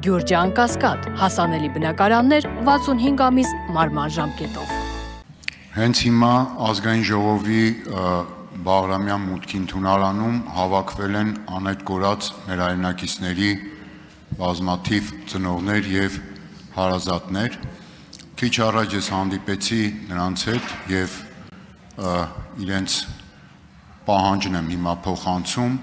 Գյուրջան Կասկադ, հասանելի բնակարաններ 65 ամիս մարման ժամկետով։ Հենց հիմա ազգային ժողովի Բաղրամյան մուտքի ընդունարանում հավաքվել են անհետ կորած մեր հայրենակիցների բազմաթիվ ծնողներ եւ հարազատներ։ Քիչ առաջ ես հանդիպեցի նրանց հետ եւ իրենց պահանջն եմ հիմա փոխանցում,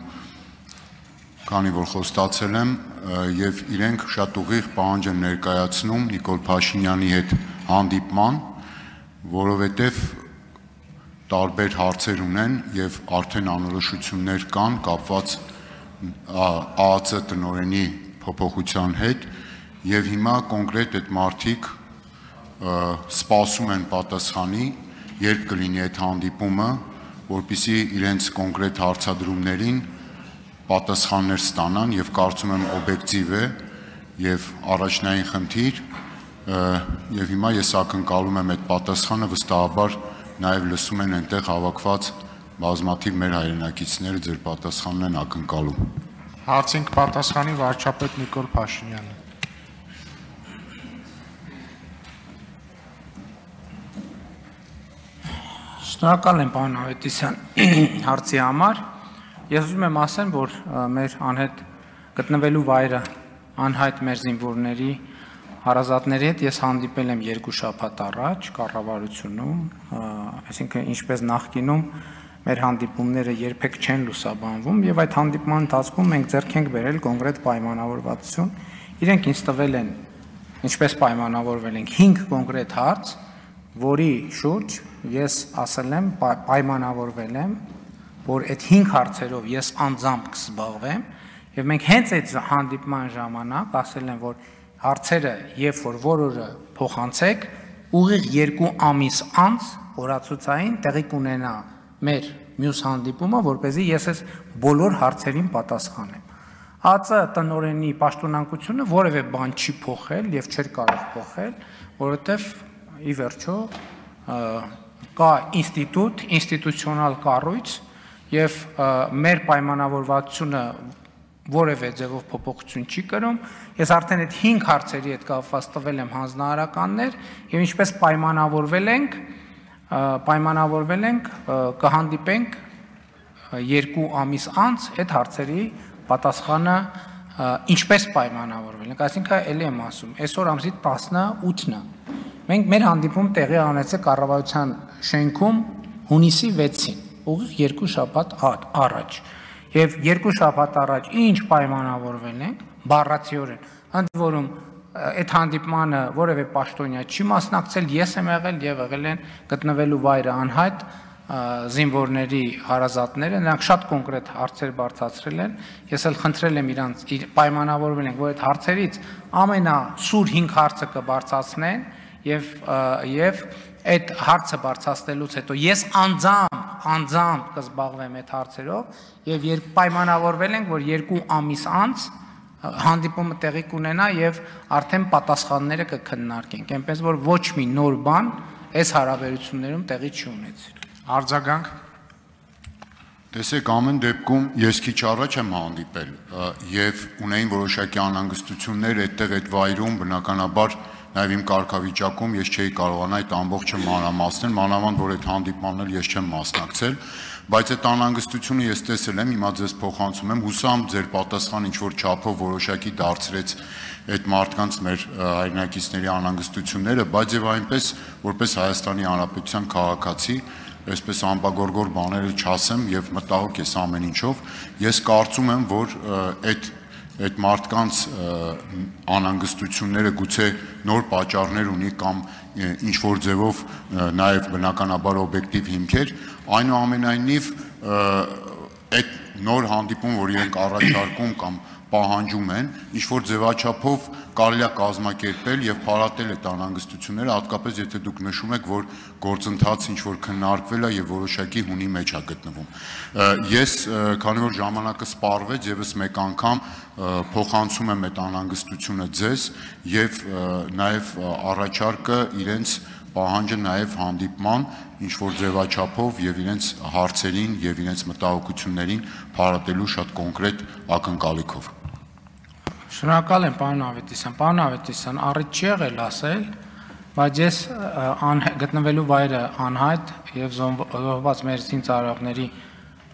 քանի որ խոստացել եմ եւ իրենք շատ ուղիղ պահանջ են ներկայացնում Նիկոլ Փաշինյանի հետ հանդիպման, որովհետեւ տարբեր հարցեր ունեն եւ արդեն անորոշություններ կան կապված ԱԱԾ տնօրենի փոփոխության հետ եւ հիմա կոնկրետ այդ մարդիկ սպասում են պատասխանի, երբ կլինի այդ հանդիպումը, որպեսզի իրենց կոնկրետ հարցադրումներին պատասխաններ ստանան եւ կարծում եմ օբյեկտիվ է եւ առաջնային խնդիր եւ հիմա ես ակնկալում եմ այդ պատասխանը վստահաբար նաեւ լսում են այնտեղ հավաքված բազմաթիվ մեր հայրենակիցները ձեր պատասխանն են ակնկալում։ Հարցին կպատասխանի վարչապետ Նիկոլ Փաշինյանը։ Շնորհակալ եմ պարոն Ավետիսյան հարցի համար։ Ես ուզում եմ ասեմ, որ մեր անհետ գտնվելու վայրը անհայտ մեր զինվորների հարազատների հետ ես հանդիպել եմ 2 շաբաթ առաջ կառավարությունում, այսինքն ինչպես նախկինում մեր հանդիպումները երբեք չեն լուսաբանվում եւ այդ հանդիպման ընթացքում մենք ձեռք ենք բերել կոնկրետ պայմանավորվածություն։ Իրենք ինձ տվել են, ինչպես պայմանավորվել ենք 5 կոնկրետ հարց, որի շուրջ ես ասել եմ, պայմանավորվել եմ, որ այդ 5 հարցերով ես անձամբ կզբաղվեմ եւ մենք հենց այդ հանդիպման ժամանակ ասել եմ, որ հարցերը երբ որ որը փոխանցեք, ուղիղ 2 ամիս անց օրացուցային տեղի կունենա մեր մյուս հանդիպումը, որպեսզի ես այս բոլոր հարցերին պատասխանեմ։ ԱԱԾ տնօրենի պաշտոնանկությունը որևէ բան չի փոխել եւ չէր կարող փոխել, որովհետեւ ի վերջո կա ինստիտուտ, ինստիտուցիոնալ կառույց եւ մեր պայմանավորվածությունը որևէ ձևով փոփոխություն չի կրում։ Ես արդեն այդ 5 հարցերի հետ կապված տվել եմ հանձնարարականներ եւ ինչպես պայմանավորվել ենք կհանդիպենք 2 ամիս անց այդ հարցերի պատասխանը ինչպես պայմանավորվել ենք, այսինքն ելի եմ ասում, այսօր ամսի 18-ն է։ Մենք մեր հանդիպում տեղի ունեցել կառավարության շենքում հունիսի 6-ին, ուղիղ 2 շաբաթ առաջ։ Եվ 2 շաբաթ առաջ ինչ պայմանավորվել ենք, բառացիորեն, ընդ որում այդ հանդիպմանը որևէ պաշտոնյա չի մասնակցել, ես եմ եղել եւ եղել են գտնվելու վայրը անհայտ զինվորների հարազատները, նրանք շատ կոնկրետ հարցեր բարձրացրել են, ես էլ խնդրել եմ իրանց պայմանավորվել ենք, որ այդ հարցերից ամենասուր 5 հարցը կբարձրացնեն եւ այդ հարցը բարձրացնելուց հետո ես անձամբ կզբաղվեմ այդ հարցերով եւ երբ պայմանավորվել ենք, որ 2 ամիս անց հանդիպումը տեղի կունենա եւ արդեն պատասխանները կքննարկենք, այնպես որ ոչ մի նոր բան այս հարաբերություններում տեղի չի ունեցել։ Արձագանք։ Տեսեք, ամեն դեպքում ես քիչ առաջ եմ հանդիպել եւ ունեին որոշակի անհանգստություններ այդտեղ այդ վայրում, բնականաբար նաև իմ կարգավիճակում ես չէի կարողանա այդ ամբողջը մանրամասնել, մանավանդ որ այդ հանդիպմանն էլ ես չեմ մասնակցել, բայց այդ անհանգստությունը ես տեսել եմ, հիմա ձեզ փոխանցում եմ, հուսամ ձեր պատասխան ինչ որ չափով որոշակի դարձրեց այդ մարդկանց մեր հայրենակիցների անհանգստությունները, բայց եւ այնպես որպես Հայաստանի Հանրապետության քաղաքացի, այսպես ամբողջորգոր բաները չասեմ եւ մտահոգ ես ամեն ինչով, ես կարծում եմ, որ այդ մարդկանց անհանգստությունները գուցե նոր պատճառներ ունի կամ ինչ որ ձևով նաև բնականաբար օբյեկտիվ հիմքեր, այնուամենայնիվ այդ նոր հանդիպում, որ իրենք առաջարկում կամ պահանջում են, ինչ որ ձևաչափով կարելի է կազմակերպել եւ փարատել այդ անհանգստությունները, հատկապես եթե դուք նշում եք, որ գործընթացը ինչ որ քննարկվել է եւ որոշակի հունի մեջ է գտնվում։ Ես, քանի որ ժամանակը սպառվեց, եւս մեկ անգամ փոխանցում եմ այդ անհանգստությունը ձեզ եւ նաեւ առաջարկը իրենց պահանջը նաեւ հանդիպման ինչ որ ձևաչափով եւ իրենց հարցերին եւ իրենց մտահոգություններին փարատելու շատ կոնկրետ ակնկալիքով։ Շնորհակալ եմ, պարոն Ավետիսյան։ Պարոն Ավետիսյան, առիթ չի եղել ասել, բայց ես գտնվելու վայրը անհայտ եւ զոհված մեր զինծառայողների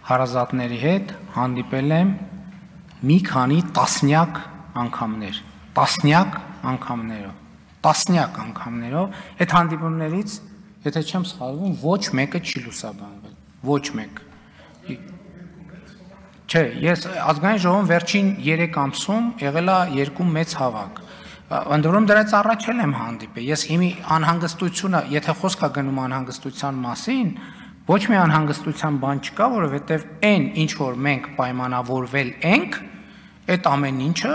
հարազատների հետ հանդիպել եմ մի քանի տասնյակ անգամներով, այդ հանդիպումներից, եթե չեմ սխալվում, ոչ մեկը չի լուսաբանվել, ոչ մեկ։ Չէ, ես ազգային ժողովում վերջին 3 ամսում եղել է 2 մեծ հավաք։ Ընդ որում դրանից առաջ եմ հանդիպել։ Ես հիմի անհանգստությունը, եթե խոսք է գնում անհանգստության մասին, ոչ մի անհանգստության բան չկա, որովհետև այն ինչ որ մենք պայմանավորվել ենք, այդ ամեն ինչը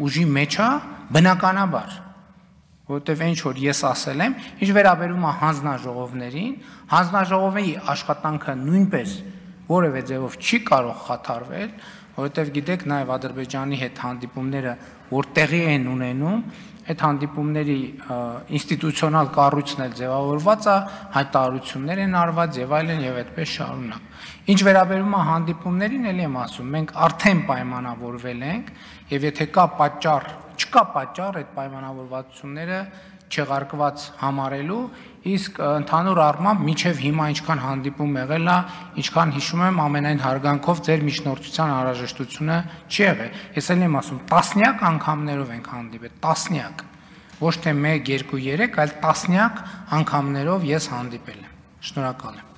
ուժի մեջ է բնականաբար, որովհետև ինչ որ ես ասել եմ, ինչ վերաբերում է հանձնաժողովներին, հանձնաժողովի աշխատանքը նույնպես որևէ ձևով չի կարող խաթարվել, որովհետև գիտեք նաև Ադրբեջանի հետ հանդիպումները, որ տեղի են ունենում, այդ հանդիպումների ինստիտուցիոնալ կառույցն էլ ձևավորված է, հայտարարություններ են արված եւ այլն եւ այդպես շարունակ։ Ինչ վերաբերում է հանդիպումներին, ելի եմ ասում, մենք արդեն պայմանավորվել ենք եւ եթե չկա պատճառ այդ պայմանավորվածությունները չեղարկված համարելու, իսկ ընդհանուր առմամբ մինչև հիմա ինչքան հանդիպում եղել է, ինչքան հիշում եմ, ամենայն հարգանքով ձեր միջնորդության անհրաժեշտությունը չի եղել։ Ես էլ եմ ասում, տասնյակ անգամներով ենք հանդիպել, տասնյակ, ոչ թե 1, 2, 3, այլ տասնյակ անգամներով ես հանդիպել եմ։ Շնորհակալ եմ։